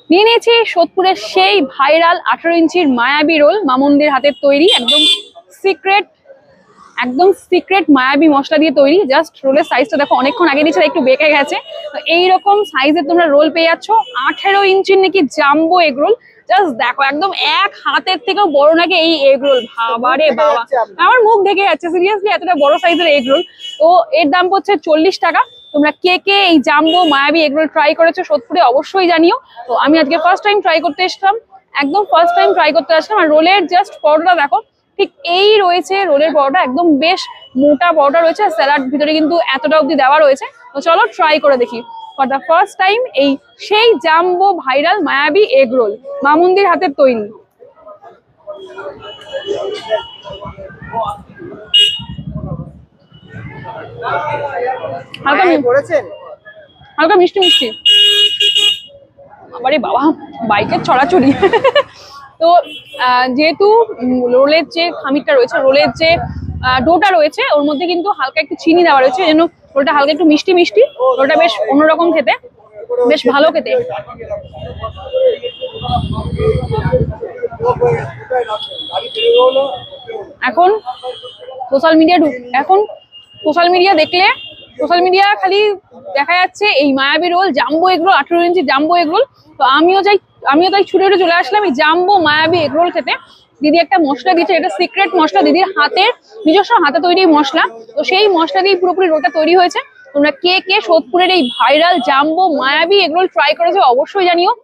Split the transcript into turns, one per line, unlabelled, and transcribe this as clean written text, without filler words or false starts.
নিয়ে নিয়েছি সোদপুরের সেই ভাইরাল 18 ইঞ্চির মায়াবী রোল, মামুনদের হাতের তৈরি, একদম সিক্রেট মায়াবী মশলা দিয়ে তৈরি। জাস্ট রোলের সাইজটা দেখো, অনেকক্ষণ আগে দিয়েছে একটু বেঁকে গেছে। তো এইরকম সাইজের তোমরা রোল পেয়ে যাচ্ছ। 18 ইঞ্চির নাকি জাম্বো এগ রোল। জাস্ট দেখো, একদম এক হাতের থেকেও বড় নাকি এই এগ রোল। বাবা রে বাবা, আমার মুখ ঢেকে যাচ্ছে সিরিয়াসলি, এতটা বড় সাইজের এগ রোল। তো এর দাম পড়ছে 40 টাকা। তোমরা কে কে এই জাম্বো মায়াবী এগ রোল ট্রাই করেছো সোদপুরে অবশ্যই জানিও। তো আমি আজকে ফার্স্ট টাইম ট্রাই করতে এসেছিলাম, একদম ফার্স্ট টাইম ট্রাই করতে আসলাম। আর রোলের জাস্ট পরোটা দেখো, ঠিক এই রয়েছে রোলের পরোটা, একদম বেশ মোটা পরোটা রয়েছে। স্যালাড ভিতরে কিন্তু এতটা অবধি দেওয়া রয়েছে। তো চলো ট্রাই করে দেখি ফর দ্য ফার্স্ট টাইম এই সেই জাম্বো ভাইরাল মায়াবী এগ রোল, মামুনদের হাতের তৈরি। হালকা মিষ্টি মিষ্টি, আরে বাবা বাইকের ছড়াছড়ি। তো যেহেতু রোলের যে খামিরটা রয়েছে, রোলের যে ডোটা রয়েছে, ওর মধ্যে কিন্তু হালকা একটু চিনি দেওয়া রয়েছে, যেন রোলটা হালকা একটু মিষ্টি মিষ্টি। রোলটা বেশ অন্যরকম খেতে, বেশ ভালো খেতে। এখন সোশ্যাল মিডিয়া দেখলে, সোশ্যাল মিডিয়া খালি দেখা যাচ্ছে এই মায়াবী রোল, জাম্বো এগ রোল, 18 ইঞ্চি জাম্বো এগ রোল। তো আমিও তাই ছুটে চলে আসলাম এই জাম্বো মায়াবী এগ রোল খেতে। দিদি একটা মশলা দিয়েছে, এটা সিক্রেট মশলা, দিদির নিজস্ব হাতে তৈরি মশলা। তো সেই মশলা দিয়ে পুরোপুরি রোলটা তৈরি হয়েছে। তোমরা কে কে সোদপুরের এই ভাইরাল জাম্বো মায়াবী এগ রোল ট্রাই করেছো অবশ্যই জানিও।